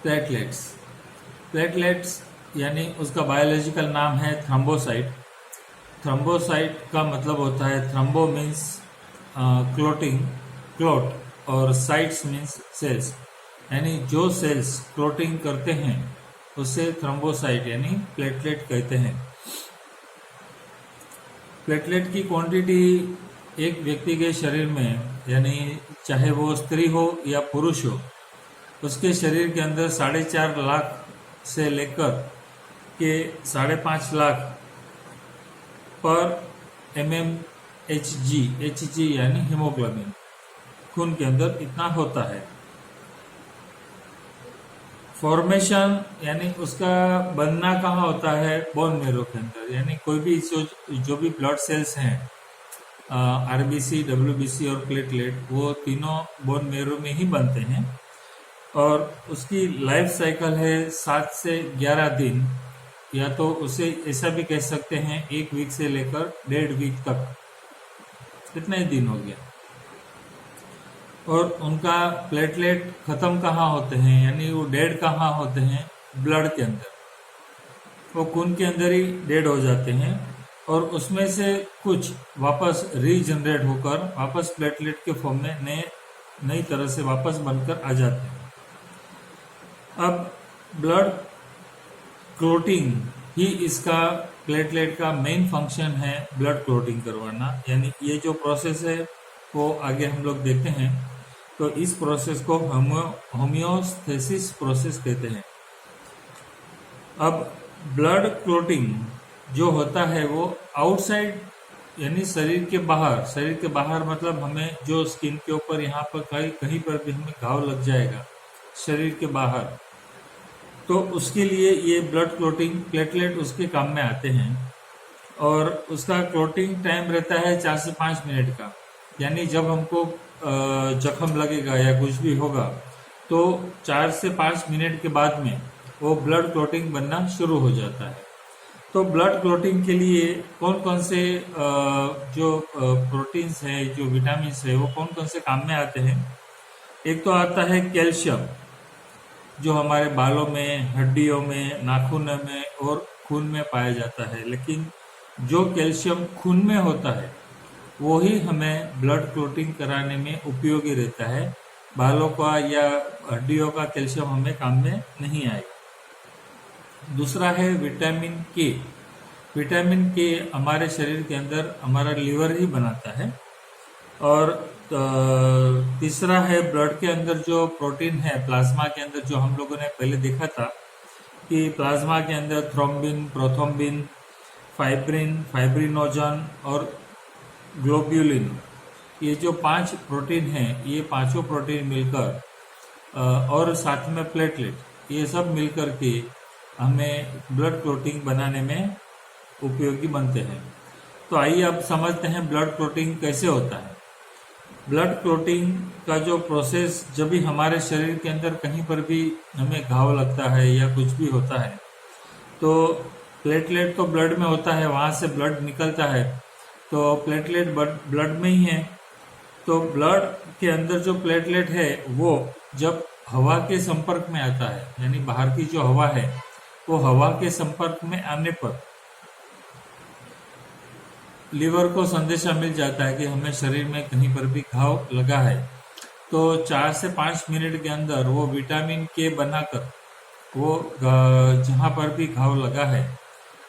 Platelets. Platelets यानी उसका biological नाम है थ्रोम्बोसाइट। थ्रोम्बोसाइट का मतलब होता है, थ्रोम्बो मीन्स क्लोटिंग, क्लोट, और साइट्स मीन्स सेल्स, यानी जो सेल्स क्लोटिंग करते हैं उसे थ्रोम्बोसाइट यानी प्लेटलेट कहते हैं। प्लेटलेट की क्वांटिटी एक व्यक्ति के शरीर में, यानी चाहे वो स्त्री हो या पुरुष हो, उसके शरीर के अंदर 4.5 लाख से लेकर के 5.5 लाख पर एच जी यानी हीमोग्लोबिन खून के अंदर इतना होता है। फॉर्मेशन यानी उसका बनना कहाँ होता है, बोन मेरो के अंदर, यानी कोई भी जो भी ब्लड सेल्स हैं, आरबीसी, डब्ल्यूबीसी और प्लेटलेट, वो तीनों बोन मेरो में ही बनते हैं। और उसकी लाइफ साइकिल है 7 से 11 दिन, या तो उसे ऐसा भी कह सकते हैं 1 वीक से लेकर 1.5 वीक तक, कितने ही दिन हो गया। और उनका प्लेटलेट खत्म कहाँ होते हैं, यानी वो डेड कहाँ होते हैं, ब्लड के अंदर, वो खून के अंदर ही डेड हो जाते हैं। और उसमें से कुछ वापस रीजनरेट होकर वापस प्लेटलेट के फॉर्म में नई तरह से वापस बनकर आ जाते हैं। अब ब्लड क्लोटिंग ही इसका, प्लेटलेट का मेन फंक्शन है ब्लड क्लोटिंग करवाना, यानी ये जो प्रोसेस है वो आगे हम लोग देखते हैं। तो इस प्रोसेस को होमियोस्टेसिस प्रोसेस कहते हैं। अब ब्लड क्लोटिंग जो होता है वो आउटसाइड यानी शरीर के बाहर मतलब हमें जो स्किन के ऊपर यहाँ पर कहीं पर भी हमें घाव लग जाएगा शरीर के बाहर, तो उसके लिए ये ब्लड क्लोटिंग प्लेटलेट उसके काम में आते हैं। और उसका क्लोटिंग टाइम रहता है 4 से 5 मिनट का, यानी जब हमको जख्म लगेगा या कुछ भी होगा तो 4 से 5 मिनट के बाद में वो ब्लड क्लोटिंग बनना शुरू हो जाता है। तो ब्लड क्लोटिंग के लिए कौन कौन से जो प्रोटीन्स है, जो विटामिन है, वो कौन कौन से काम में आते हैं। एक तो आता है कैल्शियम, जो हमारे बालों में, हड्डियों में, नाखून में और खून में पाया जाता है। लेकिन जो कैल्शियम खून में होता है वो ही हमें ब्लड क्लोटिंग कराने में उपयोगी रहता है। बालों का या हड्डियों का कैल्शियम हमें काम में नहीं आएगा। दूसरा है विटामिन के। विटामिन के हमारे शरीर के अंदर हमारा लीवर ही बनाता है। और तीसरा है ब्लड के अंदर जो प्रोटीन है, प्लाज्मा के अंदर, जो हम लोगों ने पहले देखा था कि प्लाज्मा के अंदर थ्रोम्बिन, प्रोथ्रोम्बिन, फाइब्रिन, फाइब्रिनोजन और ग्लोब्यूलिन, ये जो 5 प्रोटीन हैं, ये पांचों प्रोटीन मिलकर और साथ में प्लेटलेट, ये सब मिलकर के हमें ब्लड क्लोटिंग बनाने में उपयोगी बनते हैं। तो आइए अब समझते हैं ब्लड क्लोटिंग कैसे होता है। ब्लड क्लोटिंग का जो प्रोसेस, जब भी हमारे शरीर के अंदर कहीं पर भी हमें घाव लगता है या कुछ भी होता है, तो प्लेटलेट तो ब्लड में होता है, वहाँ से ब्लड निकलता है, तो प्लेटलेट ब्लड में ही है। तो ब्लड के अंदर जो प्लेटलेट है वो जब हवा के संपर्क में आता है, यानी बाहर की जो हवा है, वो हवा के संपर्क में आने पर लीवर को संदेशा मिल जाता है कि हमें शरीर में कहीं पर भी घाव लगा है। तो 4 से 5 मिनट के अंदर वो विटामिन के बनाकर वो जहाँ पर भी घाव लगा है,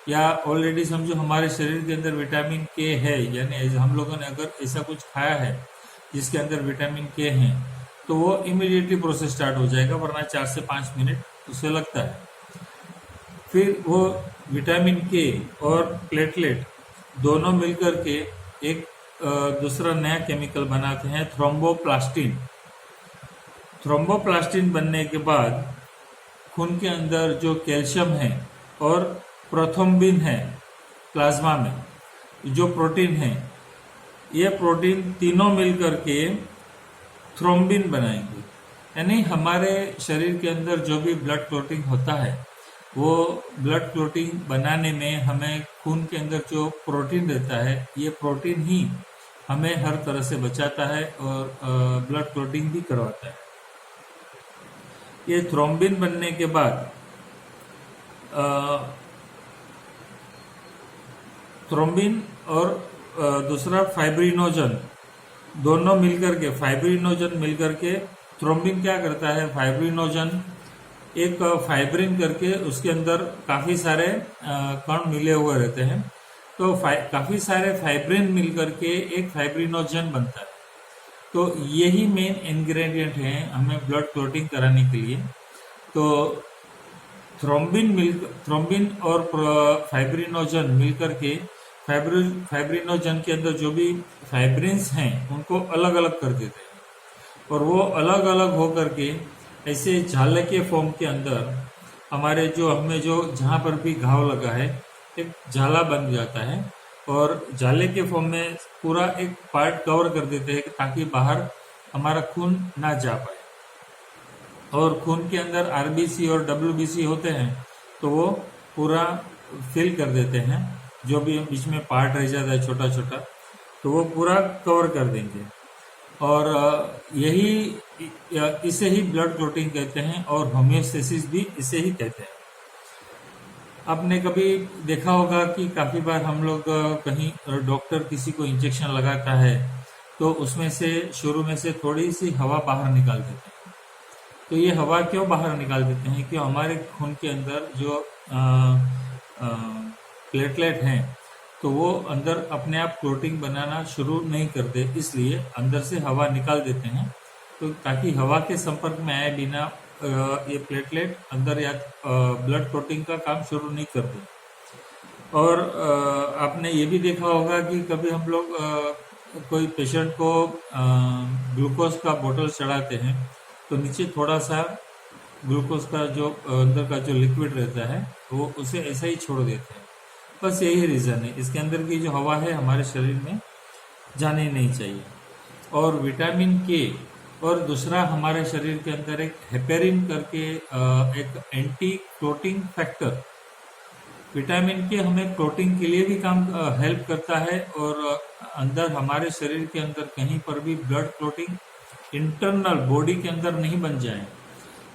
या ऑलरेडी समझो हमारे शरीर के अंदर विटामिन के है, यानी हम लोगों ने अगर ऐसा कुछ खाया है जिसके अंदर विटामिन के हैं, तो वो इमीडिएटली प्रोसेस स्टार्ट हो जाएगा, वरना 4 से 5 मिनट उसे लगता है। फिर वो विटामिन के और प्लेटलेट दोनों मिलकर के एक दूसरा नया केमिकल बनाते हैं, थ्रोम्बोप्लास्टिन। थ्रोम्बोप्लास्टिन बनने के बाद खून के अंदर जो कैल्शियम है और प्रोथ्रोम्बिन है, प्लाज्मा में जो प्रोटीन है, ये प्रोटीन तीनों मिलकर के थ्रोम्बिन बनाएंगे। यानी हमारे शरीर के अंदर जो भी ब्लड क्लोटिंग होता है, वो ब्लड क्लोटिंग बनाने में हमें खून के अंदर जो प्रोटीन रहता है, ये प्रोटीन ही हमें हर तरह से बचाता है और ब्लड क्लोटिंग भी करवाता है। ये थ्रोम्बिन बनने के बाद थ्रोम्बिन और दूसरा फाइब्रिनोजन, दोनों मिलकर के फाइब्रिनोजन मिलकर के थ्रोम्बिन क्या करता है, फाइब्रिनोजन एक फाइब्रिन करके उसके अंदर काफी सारे कण मिले हुए रहते हैं, तो काफी सारे फाइब्रिन मिलकर के एक फाइब्रिनोजन बनता है। तो यही मेन इंग्रेडिएंट है हमें ब्लड क्लॉटिंग कराने के लिए। तो थ्रोम्बिन और फाइब्रिनोजन मिलकर के फाइब्रिनोजन के अंदर जो भी फाइब्रिन्स हैं उनको अलग अलग कर देते हैं, और वो अलग अलग होकर के ऐसे झाले के फॉर्म के अंदर हमारे हमें जहाँ पर भी घाव लगा है एक झाला बन जाता है, और झाले के फॉर्म में पूरा एक पार्ट कवर कर देते हैं ताकि बाहर हमारा खून ना जा पाए। और खून के अंदर आरबीसी और डब्ल्यूबीसी होते हैं तो वो पूरा फिल कर देते हैं, जो भी बीच में पार्ट रह जाता है छोटा छोटा तो वो पूरा कवर कर देंगे। और इसे ही ब्लड क्लॉटिंग कहते हैं, और होम्योस्टेसिस भी इसे ही कहते हैं। आपने कभी देखा होगा कि काफी बार हम लोग कहीं डॉक्टर किसी को इंजेक्शन लगाता है तो उसमें से शुरू में से थोड़ी सी हवा बाहर निकाल देते हैं। तो ये हवा क्यों बाहर निकाल देते हैं कि हमारे खून के अंदर जो प्लेटलेट हैं तो वो अंदर अपने आप क्लॉटिंग बनाना शुरू नहीं करते, इसलिए अंदर से हवा निकाल देते हैं, तो ताकि हवा के संपर्क में आए बिना ये प्लेटलेट अंदर या ब्लड क्लॉटिंग का काम शुरू नहीं करते। और आपने ये भी देखा होगा कि कभी हम लोग कोई पेशेंट को ग्लूकोज का बोतल चढ़ाते हैं तो नीचे थोड़ा सा ग्लूकोज का जो अंदर का जो लिक्विड रहता है वो उसे ऐसा ही छोड़ देते हैं। बस यही रीज़न है, इसके अंदर की जो हवा है हमारे शरीर में जानी नहीं चाहिए। और विटामिन के और दूसरा हमारे शरीर के अंदर एक हेपेरिन करके एक एंटी क्लॉटिंग फैक्टर, विटामिन के हमें क्लॉटिंग के लिए भी काम हेल्प करता है, और अंदर हमारे शरीर के अंदर कहीं पर भी ब्लड क्लॉटिंग इंटरनल बॉडी के अंदर नहीं बन जाए,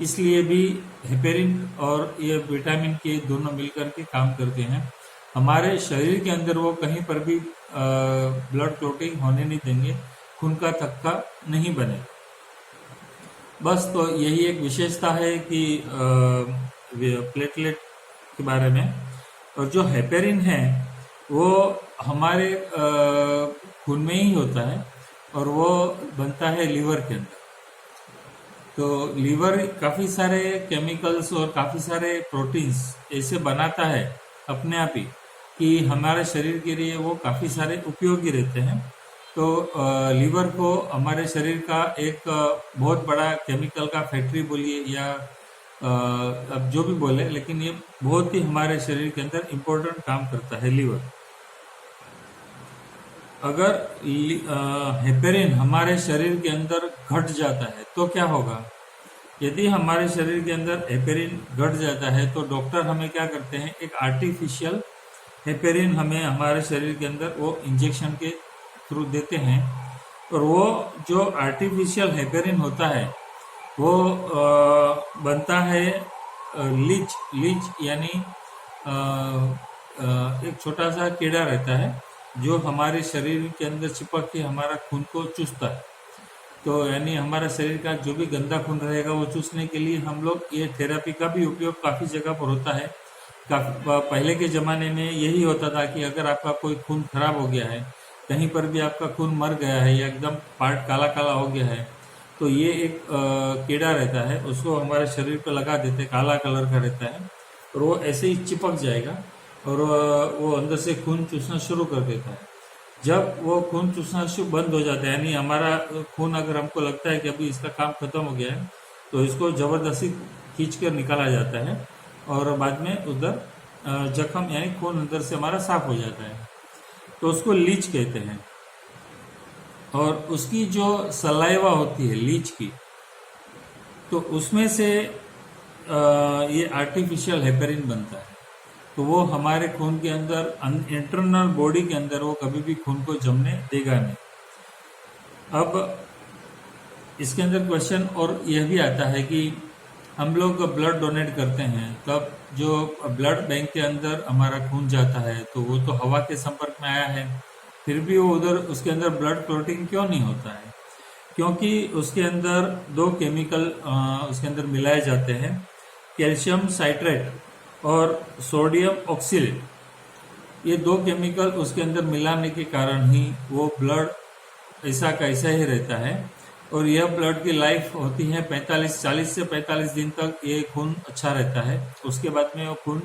इसलिए भी हेपेरिन और ये विटामिन के दोनों मिलकर के काम करते हैं। हमारे शरीर के अंदर वो कहीं पर भी ब्लड क्लॉटिंग होने नहीं देंगे, खून का थक्का नहीं बने। बस तो यही एक विशेषता है कि प्लेटलेट के बारे में। और जो हेपेरिन है वो हमारे खून में ही होता है और वो बनता है लीवर के अंदर। तो लीवर काफी सारे केमिकल्स और काफी सारे प्रोटीन्स ऐसे बनाता है अपने आप ही कि हमारे शरीर के लिए वो काफी सारे उपयोगी रहते हैं। तो लीवर को हमारे शरीर का एक बहुत बड़ा केमिकल का फैक्ट्री बोलिए या अब जो भी बोले, लेकिन ये बहुत ही हमारे शरीर के अंदर इम्पोर्टेंट काम करता है लीवर। अगर हेपेरिन हमारे शरीर के अंदर घट जाता है तो क्या होगा? यदि हमारे शरीर के अंदर हेपेरिन घट जाता है तो डॉक्टर हमें क्या करते हैं, एक आर्टिफिशियल हेपेरिन हमें हमारे शरीर के अंदर वो इंजेक्शन के थ्रू देते हैं। और वो जो आर्टिफिशियल हेपेरिन होता है वो बनता है लीच यानी एक छोटा सा कीड़ा रहता है जो हमारे शरीर के अंदर चिपक के हमारा खून को चूसता है। तो यानी हमारा शरीर का जो भी गंदा खून रहेगा वो चूसने के लिए हम लोग ये थेरेपी का भी उपयोग काफ़ी जगह पर होता है। पहले के ज़माने में यही होता था कि अगर आपका कोई खून खराब हो गया है, कहीं पर भी आपका खून मर गया है या एकदम पार्ट काला काला हो गया है, तो ये एक कीड़ा रहता है, उसको हमारे शरीर पर लगा देते हैं, काला कलर का रहता है और वो ऐसे ही चिपक जाएगा और वो अंदर से खून चूसना शुरू कर देता है। जब वो खून चूसना शुरू बंद हो जाता है, यानी हमारा खून अगर हमको लगता है कि अभी इसका काम खत्म हो गया है, तो इसको जबरदस्ती खींच कर निकाला जाता है और बाद में उधर जख्म यानी खून अंदर से हमारा साफ हो जाता है। तो उसको लीच कहते हैं। और उसकी जो सलाइवा होती है लीच की, तो उसमें से ये आर्टिफिशियल हेपेरिन बनता है। तो वो हमारे खून के अंदर इंटरनल बॉडी के अंदर वो कभी भी खून को जमने देगा नहीं। अब इसके अंदर क्वेश्चन और यह भी आता है कि हम लोग ब्लड डोनेट करते हैं तब जो ब्लड बैंक के अंदर हमारा खून जाता है तो वो तो हवा के संपर्क में आया है, फिर भी वो उधर उसके अंदर ब्लड क्लॉटिंग क्यों नहीं होता है? क्योंकि उसके अंदर दो केमिकल उसके अंदर मिलाए जाते हैं, कैल्शियम साइट्रेट और सोडियम ऑक्सीलेट। ये दो केमिकल उसके अंदर मिलाने के कारण ही वो ब्लड ऐसा का ऐसा ही रहता है। और यह ब्लड की लाइफ होती है 40 से 45 दिन तक ये खून अच्छा रहता है। उसके बाद में वो खून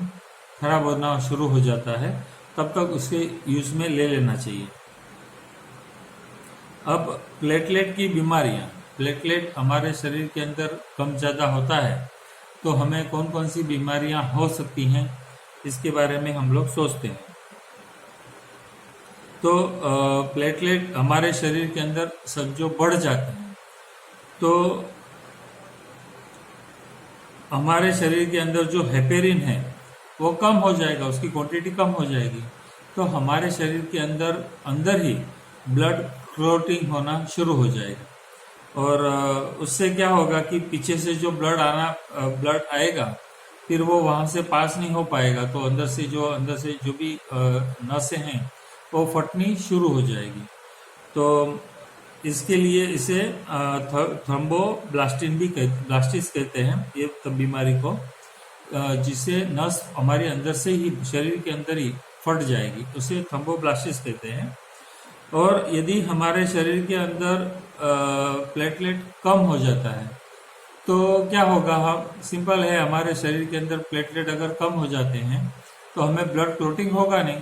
खराब होना शुरू हो जाता है, तब तक उसके यूज में ले लेना चाहिए। अब प्लेटलेट की बीमारियां, प्लेटलेट हमारे शरीर के अंदर कम ज़्यादा होता है तो हमें कौन कौन सी बीमारियां हो सकती हैं, इसके बारे में हम लोग सोचते हैं। तो प्लेटलेट हमारे शरीर के अंदर सब जो बढ़ जाते हैं तो हमारे शरीर के अंदर जो हेपेरिन है वो कम हो जाएगा, उसकी क्वांटिटी कम हो जाएगी। तो हमारे शरीर के अंदर अंदर ही ब्लड क्लॉटिंग होना शुरू हो जाएगा। और उससे क्या होगा कि पीछे से जो ब्लड आएगा फिर वो वहां से पास नहीं हो पाएगा, तो अंदर से जो भी नसें हैं वो फटनी शुरू हो जाएगी। तो इसके लिए इसे थ्रोम्बोब्लास्टिन भी ब्लास्टिस कहते हैं, ये बीमारी को, जिसे नस हमारे अंदर से ही शरीर के अंदर ही फट जाएगी, उसे थ्रोम्बोब्लास्टिस कहते हैं। और यदि हमारे शरीर के अंदर प्लेटलेट कम हो जाता है तो क्या होगा? हम सिंपल है, हमारे शरीर के अंदर प्लेटलेट अगर कम हो जाते हैं तो हमें ब्लड क्लॉटिंग होगा नहीं,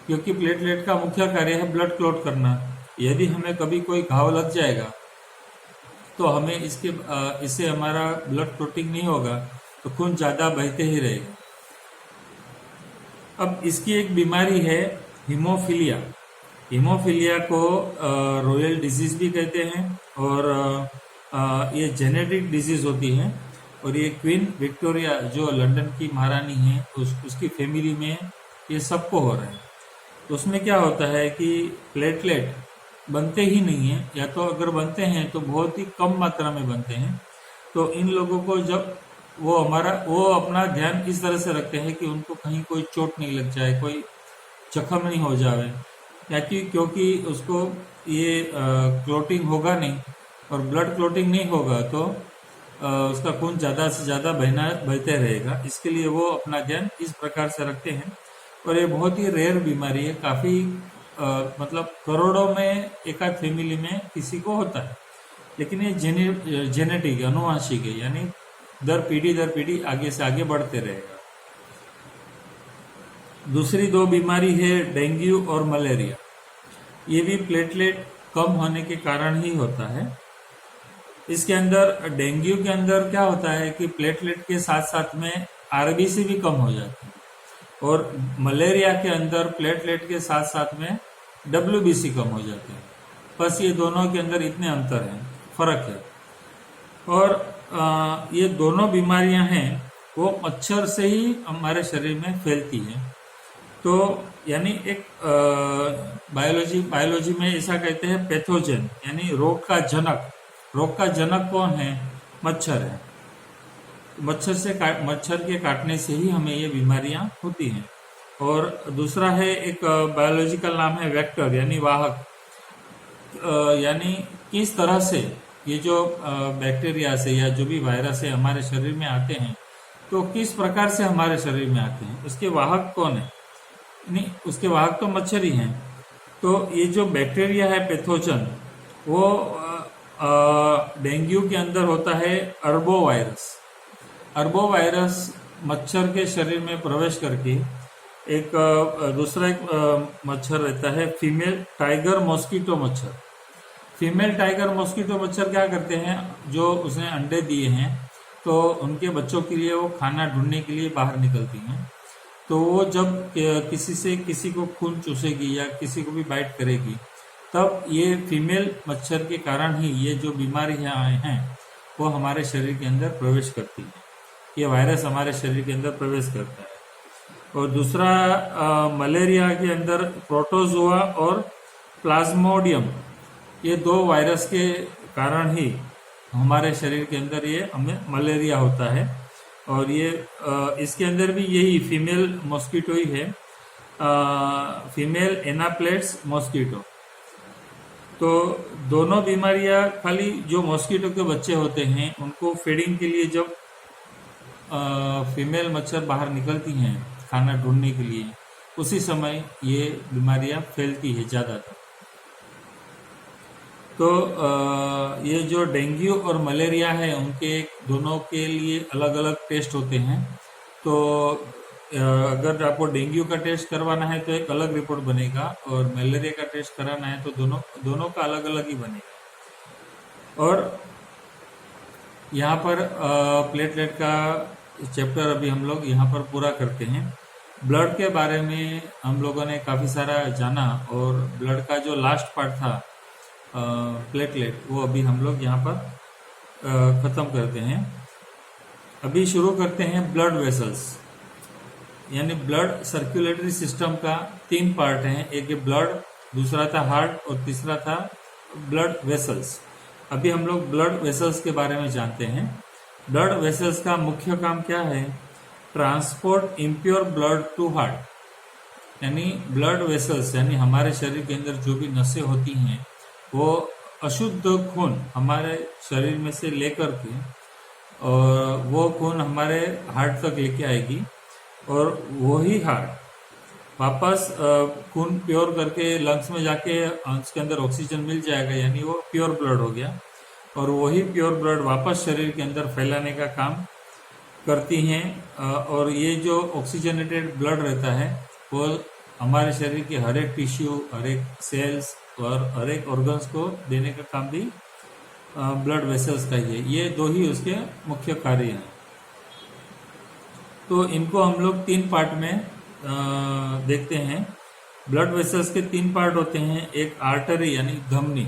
क्योंकि प्लेटलेट का मुख्य कार्य है ब्लड क्लॉट करना। यदि हमें कभी कोई घाव लग जाएगा तो हमें इससे हमारा ब्लड क्लॉटिंग नहीं होगा, तो खून ज्यादा बहते ही रहेगा। अब इसकी एक बीमारी है हीमोफीलिया। हीमोफीलिया को रॉयल डिजीज भी कहते हैं और ये जेनेटिक डिजीज होती है। और ये क्वीन विक्टोरिया जो लंदन की महारानी है उसकी फैमिली में ये सबको हो रहा है। तो उसमें क्या होता है कि प्लेटलेट बनते ही नहीं है, या तो अगर बनते हैं तो बहुत ही कम मात्रा में बनते हैं। तो इन लोगों को जब वो अपना ध्यान इस तरह से रखते हैं कि उनको कहीं कोई चोट नहीं लग जाए, कोई जख्म नहीं हो जाए, या क्योंकि उसको ये क्लॉटिंग होगा नहीं और ब्लड क्लॉटिंग नहीं होगा तो उसका खून ज़्यादा से ज़्यादा बहते रहेगा। इसके लिए वो अपना ध्यान इस प्रकार से रखते हैं। और ये बहुत ही रेयर बीमारी है, काफ़ी मतलब करोड़ों में एक आध फैमिली में किसी को होता है, लेकिन ये जेनेटिक अनुवांशिक है, यानी दर पीढ़ी आगे से आगे बढ़ते रहेगा। दूसरी दो बीमारी है डेंगू और मलेरिया। ये भी प्लेटलेट कम होने के कारण ही होता है। इसके अंदर डेंगू के अंदर क्या होता है कि प्लेटलेट के साथ साथ में आरबीसी भी कम हो जाती है, और मलेरिया के अंदर प्लेटलेट के साथ साथ में डब्ल्यूबीसी कम हो जाते हैं। बस ये दोनों के अंदर इतने अंतर हैं, फर्क है। और ये दोनों बीमारियां हैं वो मच्छर से ही हमारे शरीर में फैलती हैं। तो यानी एक बायोलॉजी में ऐसा कहते हैं पैथोजन, यानी रोग का जनक कौन है? मच्छर है। मच्छर के काटने से ही हमें ये बीमारियां होती हैं। और दूसरा है एक बायोलॉजिकल नाम है वेक्टर, यानी वाहक। यानी किस तरह से ये जो बैक्टीरिया से या जो भी वायरस है हमारे शरीर में आते हैं, तो किस प्रकार से हमारे शरीर में आते हैं, उसके वाहक कौन है? नहीं, उसके वाहक तो मच्छर ही हैं। तो ये जो बैक्टीरिया है पैथोजन, वो डेंगू के अंदर होता है अर्बोवायरस मच्छर के शरीर में प्रवेश करके दूसरा मच्छर रहता है फीमेल टाइगर मॉस्किटो मच्छर। फीमेल टाइगर मॉस्किटो मच्छर क्या करते हैं, जो उसने अंडे दिए हैं तो उनके बच्चों के लिए वो खाना ढूंढने के लिए बाहर निकलती हैं। तो वो जब किसी को खून चूसेगी या किसी को भी बाइट करेगी, तब ये फीमेल मच्छर के कारण ही ये जो बीमारियां हैं वो हमारे शरीर के अंदर प्रवेश करती है। ये वायरस हमारे शरीर के अंदर प्रवेश करता है। और दूसरा मलेरिया के अंदर प्रोटोजोआ और प्लाज्मोडियम, ये दो वायरस के कारण ही हमारे शरीर के अंदर ये हमें मलेरिया होता है। और ये इसके अंदर भी यही फीमेल मॉस्किटो ही है, फीमेल एनाप्लेट्स मॉस्किटो। तो दोनों बीमारियां खाली जो मॉस्किटो के बच्चे होते हैं उनको फीडिंग के लिए जब फीमेल मच्छर बाहर निकलती हैं खाना ढूंढने के लिए, उसी समय ये बीमारियां फैलती है ज़्यादातर। तो ये जो डेंगू और मलेरिया है उनके दोनों के लिए अलग अलग टेस्ट होते हैं। तो अगर आपको डेंगू का टेस्ट करवाना है तो एक अलग रिपोर्ट बनेगा, और मलेरिया का टेस्ट कराना है तो दोनों का अलग अलग ही बनेगा। और यहाँ पर प्लेटलेट का चैप्टर अभी हम लोग यहाँ पर पूरा करते हैं। ब्लड के बारे में हम लोगों ने काफ़ी सारा जाना, और ब्लड का जो लास्ट पार्ट था प्लेटलेट, वो अभी हम लोग यहाँ पर ख़त्म करते हैं। अभी शुरू करते हैं ब्लड वेसल्स, यानी ब्लड सर्कुलेटरी सिस्टम का 3 पार्ट हैं। एक है ब्लड, दूसरा था हार्ट, और तीसरा था ब्लड वेसल्स। अभी हम लोग ब्लड वेसल्स के बारे में जानते हैं। ब्लड वेसल्स का मुख्य काम क्या है? Transport impure blood to heart. यानी ब्लड वेसल्स यानी हमारे शरीर के अंदर जो भी नसें होती हैं वो अशुद्ध खून हमारे शरीर में से लेकर के, और वो खून हमारे हार्ट तक लेके आएगी, और वही हार्ट वापस खून प्योर करके लंग्स में जाके उसके अंदर ऑक्सीजन मिल जाएगा, यानी वो प्योर ब्लड हो गया। और वही प्योर ब्लड वापस शरीर के अंदर फैलाने का काम करती हैं। और ये जो ऑक्सीजनेटेड ब्लड रहता है वो हमारे शरीर के हर एक टिश्यू, हर एक सेल्स और हर एक ऑर्गन्स को देने का काम भी ब्लड वेसल्स का ही है। ये 2 ही उसके मुख्य कार्य हैं। तो इनको हम लोग 3 पार्ट में देखते हैं। ब्लड वेसल्स के 3 पार्ट होते हैं। एक आर्टरी यानी धमनी,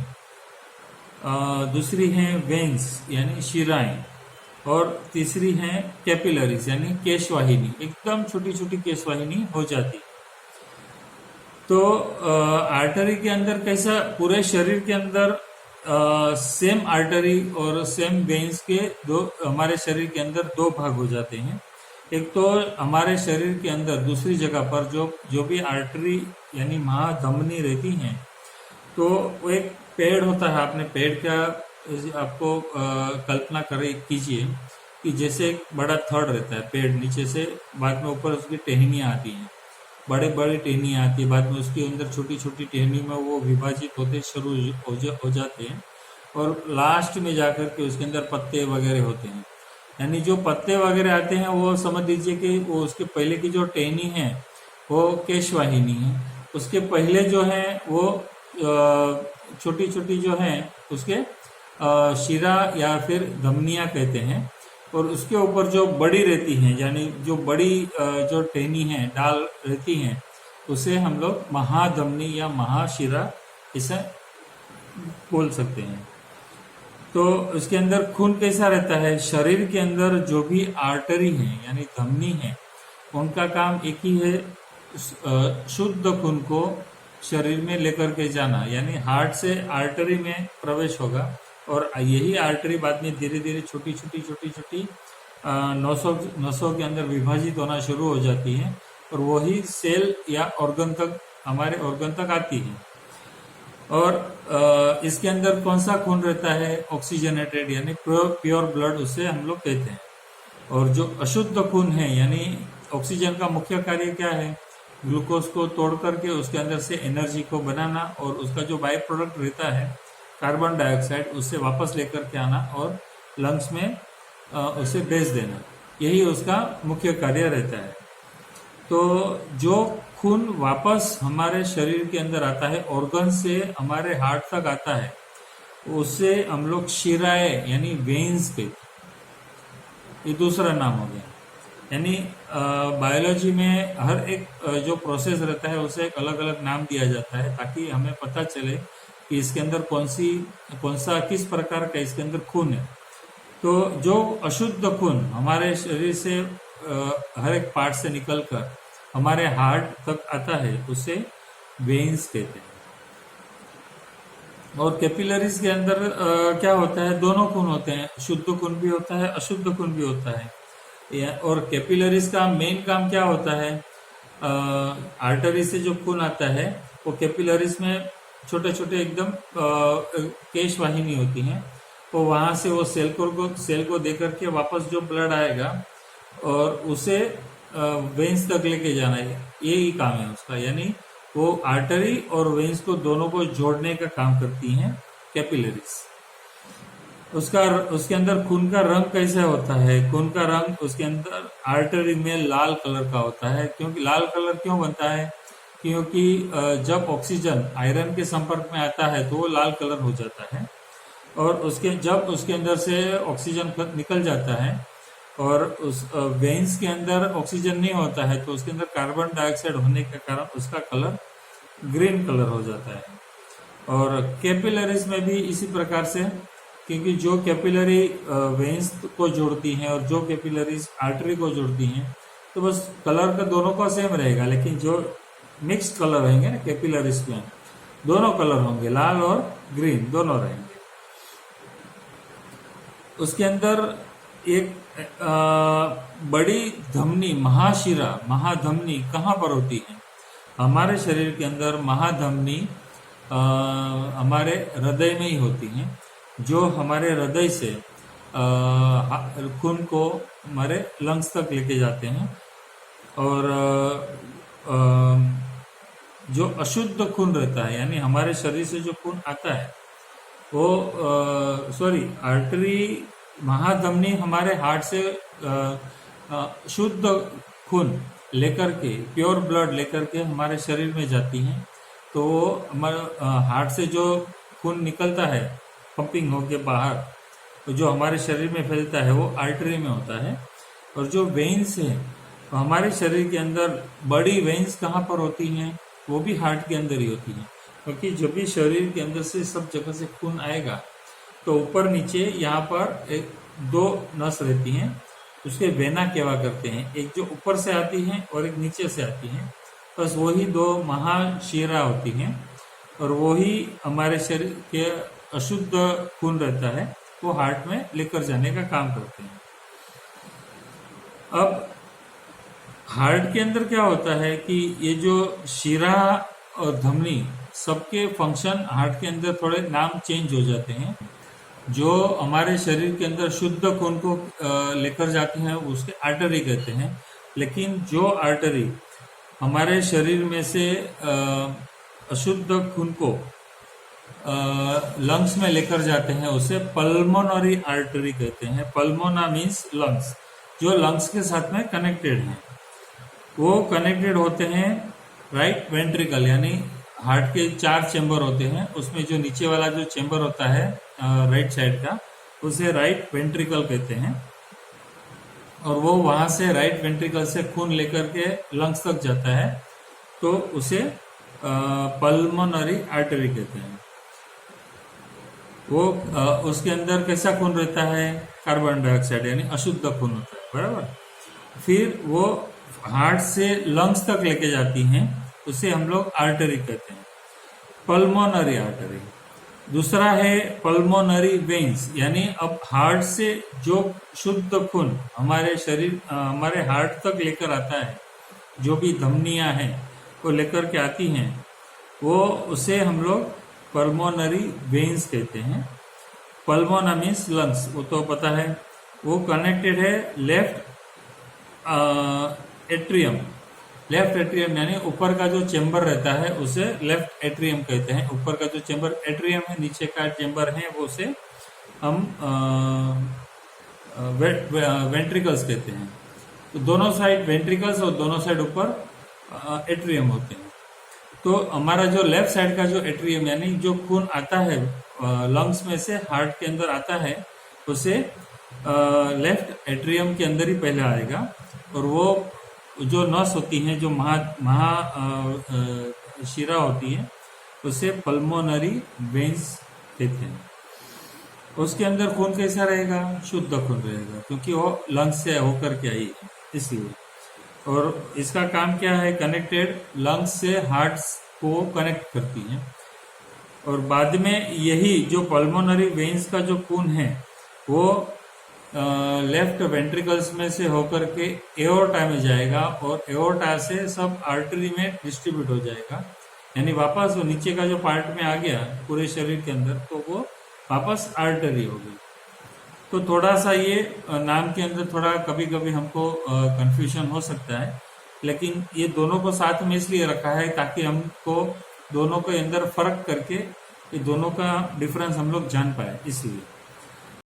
दूसरी है वेन्स यानी शिराएं, और तीसरी है कैपिलरीज यानी केशवाहिनी। एकदम छोटी छोटी केशवाहिनी हो जाती। तो आर्टरी के अंदर कैसा, पूरे शरीर के अंदर सेम आर्टरी और सेम वेन्स के हमारे शरीर के अंदर 2 भाग हो जाते हैं। एक तो हमारे शरीर के अंदर दूसरी जगह पर जो भी आर्टरी यानी महाधमनी रहती हैं, तो वो एक पेड़ होता है। आपने पेड़ का आपको कल्पना कीजिए कि जैसे एक बड़ा थड़ रहता है पेड़, नीचे से बाद में ऊपर उसकी टहनियाँ आती हैं, बड़े बड़े टहनियाँ आती है, बाद में उसके अंदर छोटी छोटी टहनी में वो विभाजित होते शुरू हो जाते हैं, और लास्ट में जाकर के उसके अंदर पत्ते वगैरह होते हैं। यानी जो पत्ते वगैरह आते हैं वो समझ लीजिए कि वो उसके पहले की जो टहनी है वो केशवाहिनी है। उसके पहले जो है वो छोटी छोटी जो है उसके शिरा या फिर धमनियाँ कहते हैं। और उसके ऊपर जो बड़ी रहती हैं, यानी जो बड़ी जो टहनी है, डाल रहती हैं, उसे हम लोग महाधमनी या महाशिरा इसे बोल सकते हैं। तो इसके अंदर खून कैसा रहता है? शरीर के अंदर जो भी आर्टरी है यानी धमनी है, उनका काम एक ही है, शुद्ध खून को शरीर में लेकर के जाना। यानी हार्ट से आर्टरी में प्रवेश होगा, और यही आर्टरी बाद में धीरे धीरे छोटी छोटी नसों के अंदर विभाजित होना शुरू हो जाती है, और वही सेल या ऑर्गन तक, हमारे ऑर्गन तक आती है। और इसके अंदर कौन सा खून रहता है? ऑक्सीजनेटेड यानी प्योर ब्लड, उसे हम लोग कहते हैं। और जो अशुद्ध खून है, यानी ऑक्सीजन का मुख्य कार्य क्या है? ग्लूकोज को तोड़ करके उसके अंदर से एनर्जी को बनाना, और उसका जो बाई प्रोडक्ट रहता है कार्बन डाइऑक्साइड, उससे वापस लेकर के आना और लंग्स में उसे भेज देना। यही उसका मुख्य कार्य रहता है। तो जो खून वापस हमारे शरीर के अंदर आता है, ऑर्गन से हमारे हार्ट तक आता है, उसे हम लोग शिराएं यानी वेन्स के, ये दूसरा नाम हो गया। यानी बायोलॉजी में हर एक जो प्रोसेस रहता है उसे एक अलग अलग नाम दिया जाता है, ताकि हमें पता चले कि इसके अंदर कौन सा किस प्रकार का इसके अंदर खून है। तो जो अशुद्ध खून हमारे शरीर से हर एक पार्ट से निकलकर हमारे हार्ट तक आता है, उसे वेन्स कहते हैं। और कैपिलरीज के अंदर क्या होता है, दोनों खून होते हैं, शुद्ध खून भी होता है, अशुद्ध खून भी होता है। और कैपिलरीज का मेन काम क्या होता है, आर्टरी से जो खून आता है वो कैपिलरीज में छोटे छोटे एकदम केश वाहिनी होती हैं, तो वहां से वो सेल को दे करके वापस जो ब्लड आएगा और उसे वेन्स तक लेके जाना है, यही काम है उसका। यानी वो आर्टरी और वेन्स को दोनों को जोड़ने का काम करती हैं कैपिलरीज। उसका उसके अंदर खून का रंग कैसा होता है, खून का रंग उसके अंदर आर्टरी में लाल कलर का होता है। क्योंकि लाल कलर क्यों बनता है, क्योंकि जब ऑक्सीजन आयरन के संपर्क में आता है तो वो लाल कलर हो जाता है, और जब उसके अंदर से ऑक्सीजन निकल जाता है और उस वेन्स के अंदर ऑक्सीजन नहीं होता है तो उसके अंदर कार्बन डाइऑक्साइड होने के कारण उसका कलर ग्रीन कलर हो जाता है। और कैपिलरीज में भी इसी प्रकार से, क्योंकि जो कैपिलरी वेन्स को जोड़ती हैं और जो कैपिलरीज आर्टरी को जोड़ती हैं, तो बस कलर का दोनों का सेम रहेगा, लेकिन जो मिक्स्ड कलर रहेंगे ना कैपिलरीज में, दोनों कलर होंगे, लाल और ग्रीन दोनों रहेंगे। उसके अंदर एक बड़ी धमनी महाधमनी कहाँ पर होती है, हमारे शरीर के अंदर महाधमनी हमारे हृदय में ही होती हैं, जो हमारे हृदय से खून को हमारे लंग्स तक लेके जाते हैं। और जो अशुद्ध खून रहता है, यानी हमारे शरीर से जो खून आता है वो आर्टरी महाधमनी हमारे हार्ट से शुद्ध खून लेकर के, प्योर ब्लड लेकर के हमारे शरीर में जाती हैं। तो हमारे हार्ट से जो खून निकलता है पंपिंग होके बाहर, तो जो हमारे शरीर में फैलता है वो आर्टरी में होता है। और जो वेन्स है, तो हमारे शरीर के अंदर बड़ी वेन्स कहाँ पर होती हैं, वो भी हार्ट के अंदर ही होती हैं। क्योंकि जब भी शरीर के अंदर से सब जगह से खून आएगा तो ऊपर नीचे यहाँ पर एक दो नस रहती हैं, उसके वेना केवा करते हैं, एक जो ऊपर से आती हैं और एक नीचे से आती हैं। बस वही दो महाशिरा होती हैं, और वही हमारे शरीर के अशुद्ध खून रहता है वो हार्ट में लेकर जाने का काम करते हैं। अब हार्ट के अंदर क्या होता है कि ये जो शिरा और धमनी, सबके फंक्शन हार्ट के अंदर थोड़े नाम चेंज हो जाते हैं। जो हमारे शरीर के अंदर शुद्ध खून को लेकर जाते हैं उसके आर्टरी कहते हैं, लेकिन जो आर्टरी हमारे शरीर में से अशुद्ध खून को लंग्स में लेकर जाते हैं उसे पल्मोनरी आर्टरी कहते हैं। पल्मोना मीन्स लंग्स, जो लंग्स के साथ में कनेक्टेड हैं। वो कनेक्टेड होते हैं राइट वेंट्रिकल, यानी हार्ट के 4 चेंबर होते हैं, उसमें जो नीचे वाला जो चेंबर होता है राइट साइड का, उसे राइट वेंट्रिकल कहते हैं। और वो वहां से राइट वेंट्रिकल से खून लेकर के लंग्स तक जाता है, तो उसे पल्मोनरी आर्टरी कहते हैं। वो उसके अंदर कैसा खून रहता है, कार्बन डाइऑक्साइड, यानी अशुद्ध खून होता है, बराबर। फिर वो हार्ट से लंग्स तक लेके जाती हैं, उसे हम लोग आर्टरी कहते हैं, पल्मोनरी आर्टरी। दूसरा है पल्मोनरी वेन्स, यानी अब हार्ट से जो शुद्ध खून हमारे शरीर हमारे हार्ट तक लेकर आता है, जो भी धमनियां हैं वो लेकर के आती हैं, वो उसे हम लोग पल्मोनरी वेन्स कहते हैं। पल्मोना मीन्स लंग्स, वो तो पता है। वो कनेक्टेड है लेफ्ट एट्रियम। लेफ्ट एट्रियम यानी ऊपर का जो चेंबर रहता है उसे लेफ्ट एट्रियम कहते हैं। ऊपर का जो चेंबर एट्रियम है, नीचे का चेंबर है, वो उसे हम वेंट्रिकल्स कहते हैं। तो दोनों साइड वेंट्रिकल्स और दोनों साइड ऊपर एट्रियम होते हैं। तो हमारा जो लेफ्ट साइड का जो एट्रियम, यानी जो खून आता है लंग्स में से हार्ट के अंदर आता है, उसे लेफ्ट एट्रियम के अंदर ही पहले आएगा। और वो जो नस होती हैं, जो शिरा होती है, उसे पल्मोनरी वेन्स कहते हैं। उसके अंदर खून कैसा रहेगा, शुद्ध खून रहेगा, क्योंकि वो लंग्स से होकर के आई है, इसलिए। और इसका काम क्या है, कनेक्टेड लंग्स से हार्ट को कनेक्ट करती है। और बाद में यही जो पल्मोनरी वेन्स का जो खून है वो लेफ्ट वेंट्रिकल्स में से होकर के एओर्टा में जाएगा और एओर्टा से सब आर्टरी में डिस्ट्रीब्यूट हो जाएगा, यानी वापस वो नीचे का जो पार्ट में आ गया पूरे शरीर के अंदर तो वो वापस आर्टरी हो गई। तो थोड़ा सा ये नाम के अंदर थोड़ा कभी कभी हमको कंफ्यूजन हो सकता है, लेकिन ये दोनों को साथ में इसलिए रखा है ताकि हमको दोनों के अंदर फर्क करके ये दोनों का डिफरेंस हम लोग जान पाए, इसलिए।